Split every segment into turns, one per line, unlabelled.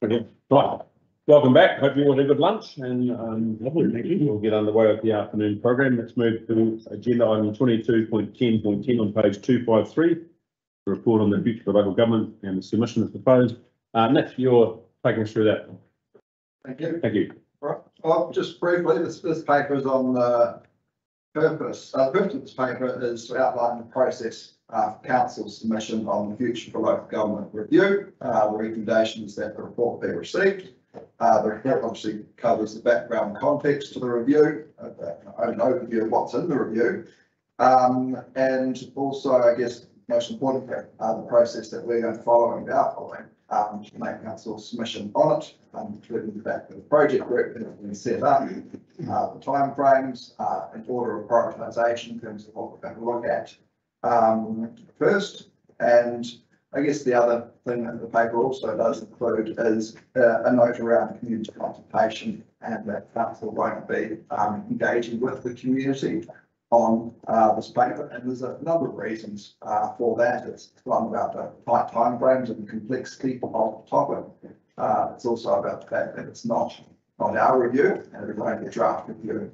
Okay. Right. Welcome back. Hope you all had a good lunch and lovely. Thank you. We'll get underway with the afternoon program. Let's move to agenda item 22.10.10 on page 253. The report on the future of local government and the submission is proposed. Nick, you're taking us through that.
Thank you.
Thank you.
Right. Well, just briefly, this paper is on the purpose. The purpose of this paper is to outline the process for council's submission on the future for local government review, the recommendations that the report be received. The report obviously covers the background context to the review, an overview of what's in the review, and also, I guess, most importantly, the process that we're going to follow and are following to make council submission on it, including the fact that the project group has been set up, the timeframes, and order of prioritisation in terms of what we're going to look at first. And I guess the other thing that the paper also does include is a note around community consultation, and that council won't be engaging with the community on this paper, and there's a number of reasons for that. It's one about the tight timeframes and the complexity of the topic. It's also about the fact that it's not our review, and it's only a draft review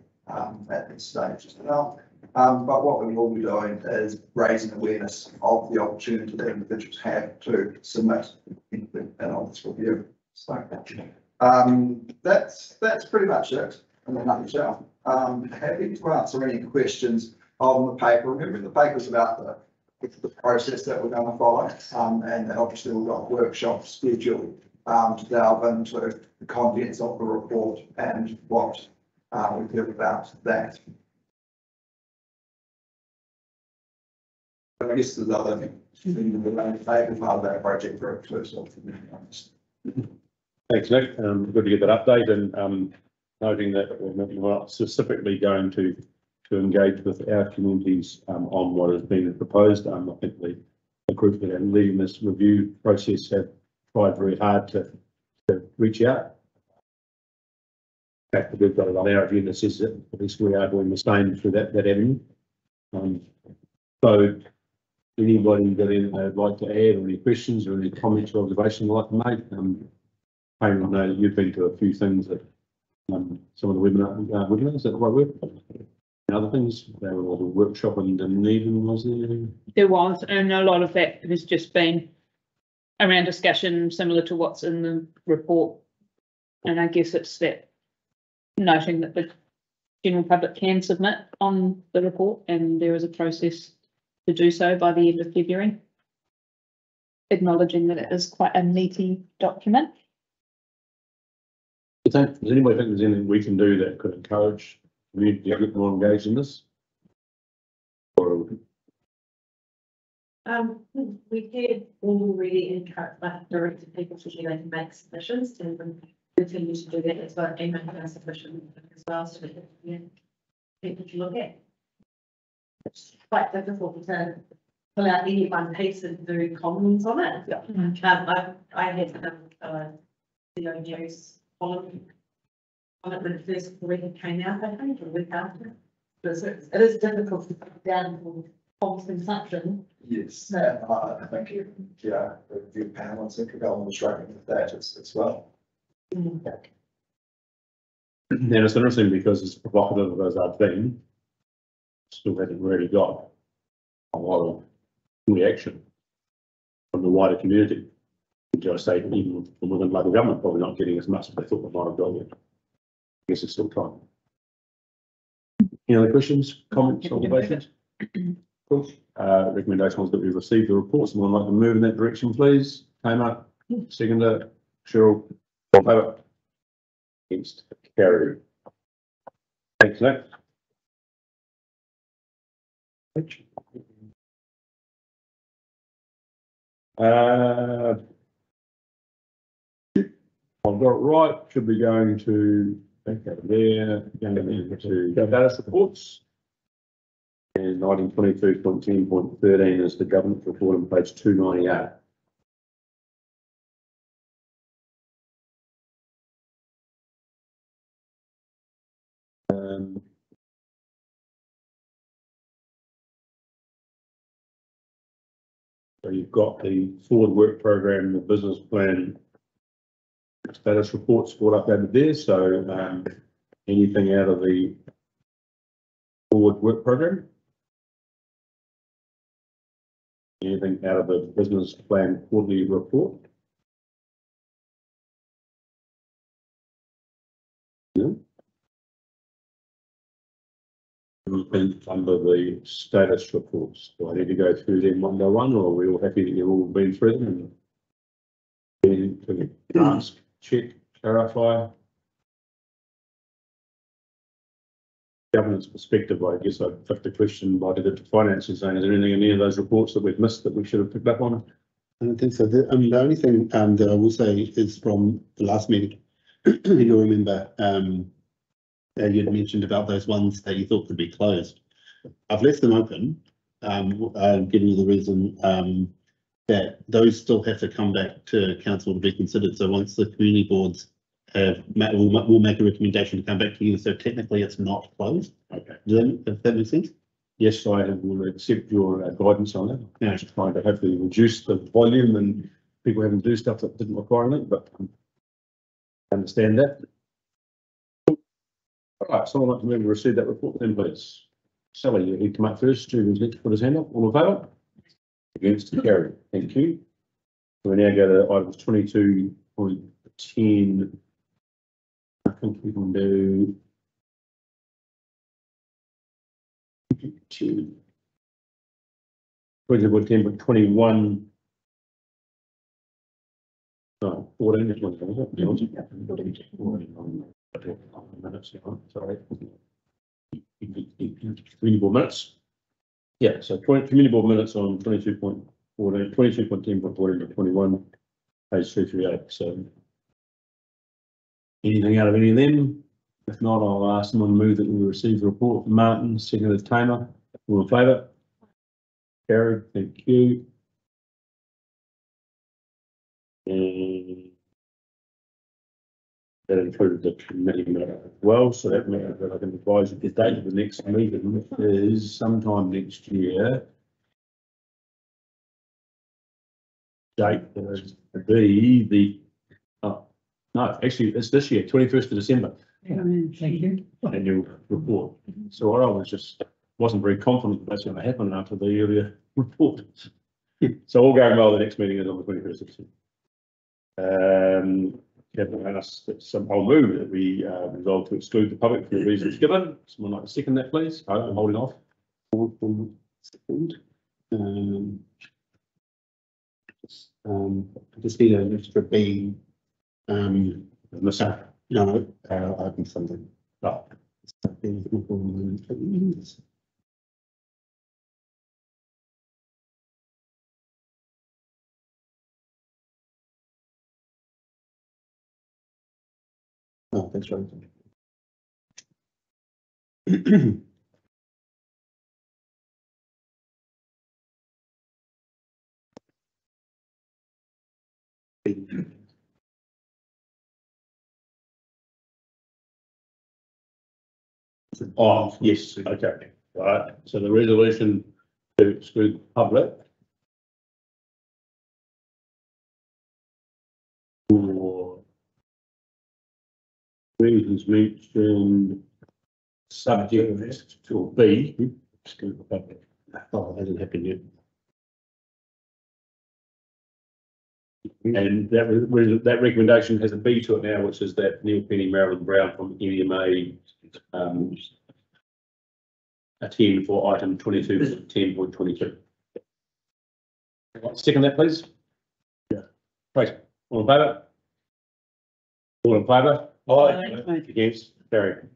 at this stage as well. But what we will be doing is raising awareness of the opportunity that individuals have to submit input on this review. So that's pretty much it in a nutshell. Happy to answer any questions on the paper. Remember, the paper's about the process that we're going to follow, and obviously we've got a workshop scheduled to delve into the contents of the report and what we feel about that. I guess there's other things in the paper part of that project group too. So
Thanks, Nick. Good to get that update, and noting that we're not specifically going to engage with our communities on what has been proposed. I think the group that are leading this review process have tried very hard to reach out. In fact, we've got it on our agenda that says that at least we are doing the same through that avenue. So anybody that would like to add, or any questions or any comments or observations you'd like to make? I know that you've been to a few things that some of the webinars, is that the right word? And other things, there were a lot of workshop and Dunedin, was there?
There was, and a lot of that has just been around discussion similar to what's in the report. And I guess it's that noting that the general public can submit on the report, and there is a process to do so by the end of February, acknowledging that it is quite a meaty document.
Does anybody think there's anything we can do that could encourage the community to get more engaged in this? Or
we did already encourage, directed people to they can make submissions, and continue to do that as well, and make a submission as well, so that people to look at. It's quite difficult to pull out any one piece and do comments on it. Yeah. I had the news on it when it first week came out, I think, or week after. But it is difficult to put down for false consumption.
yes, and I think the review panel could go on the struggling with that as well.
and it's interesting because as provocative as I've been, still hasn't really got a lot of reaction from the wider community. Which I say, even from within local government, probably not getting as much as they thought they might have got yet. I guess it's still time. Any other questions, comments, observations? Cool. Recommendation was that we receive the report. Someone like to move in that direction, please. Tamer, seconder, Cheryl, all in favour? Against, carried. Thanks, Nick. I've got it right, should be going to back over there, going to data reports. And item 22.10.13 is the government report on page 298. So you've got the forward work program, the business plan, status reports brought updated there, so anything out of the forward work program? Anything out of the business plan quarterly report? No. Anything under the status reports? Do I need to go through them one by one, or are we all happy that you've all been through them? And ask, check, clarify. Governance perspective, I guess I'd put the question by the finance and saying, is there anything in any of those reports that we've missed that we should have picked up on?
I don't think so. The only thing that I will say is from the last meeting, you'll remember you'd mentioned about those ones that you thought could be closed. I've left them open, giving you the reason that those still have to come back to council to be considered. So once the community boards we'll make a recommendation to come back to you. So technically it's not closed.
Okay.
If that makes sense?
Yes, I will accept your guidance on that. Yeah. Just trying to hopefully reduce the volume and people having to do stuff that didn't require it, but I understand that. All right, someone like to move and receive that report then, please. Sally, you need to come up first. Stephen's next to put his hand up. All in favour? Against? Carried. Thank you. We now go to items 22.10. I think we can do 20.10.21. No, 14 is one. Sorry. 3 more minutes. Yeah, so community board minutes on 22.14, 22.10.14 to 21, page 338. So anything out of any of them? If not, I'll ask someone to move that we receive the report from Martin, seconded Tamer. All in favour? Carried, thank you. And that included the committee minute as well, so that means that I can advise you the date of the next meeting is sometime next year. Date is to be the, no, actually it's this year, 21st of December.
Yeah, thank you.
Annual report. So I wasn't very confident that's going to happen after the earlier report. So all going well, the next meeting is on the 21st of December. I'll move that we resolve to exclude the public for the reasons given. Someone like to second that, please? I'm holding off.
Second. I just need an extra B. No, I think something.
Oh.
Oh, that's right.
Oh, yes, okay, right. So the resolution to exclude the public for reasons mentioned subject to B, exclude the public.
Oh, that hasn't happened yet.
And that recommendation has a B to it now, which is that Neil Penny, Marilyn Brown from NEMA attend for item 22.10.22. Second that, please. Yeah. Right. All in favour? All in favour?
Aye.
Against? Carried.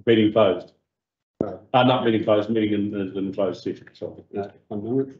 Meeting closed. Not meeting closed, meeting in closed session. Sorry.
No, 1 moment.